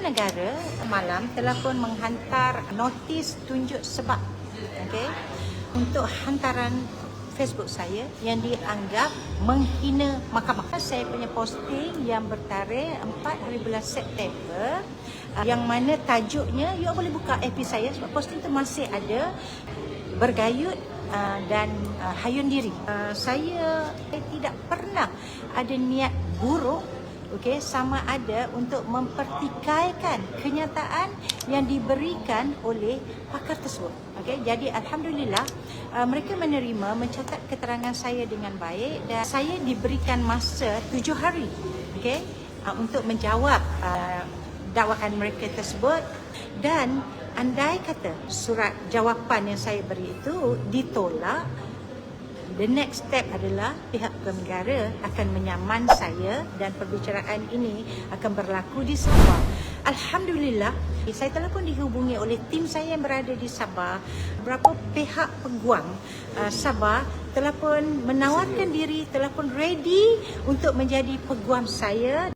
Hukum Negara malam telah pun menghantar notis tunjuk sebab untuk hantaran Facebook saya yang dianggap menghina mahkamah. Saya punya posting yang bertarikh 4 hari bulan September yang mana tajuknya, you boleh buka FB saya sebab posting itu masih ada, bergayut dan hayun diri. Saya tidak pernah ada niat buruk sama ada untuk mempertikaikan kenyataan yang diberikan oleh pakar tersebut. Jadi alhamdulillah mereka menerima, mencatat keterangan saya dengan baik dan saya diberikan masa 7 hari untuk menjawab dakwaan mereka tersebut. Dan andai kata surat jawapan yang saya beri itu ditolak, the next step adalah pihak hukum negara akan menyaman saya dan perbicaraan ini akan berlaku di Sabah. Alhamdulillah, saya telah pun dihubungi oleh tim saya yang berada di Sabah. Beberapa pihak peguam Sabah telah pun menawarkan diri, telah pun ready untuk menjadi peguam saya.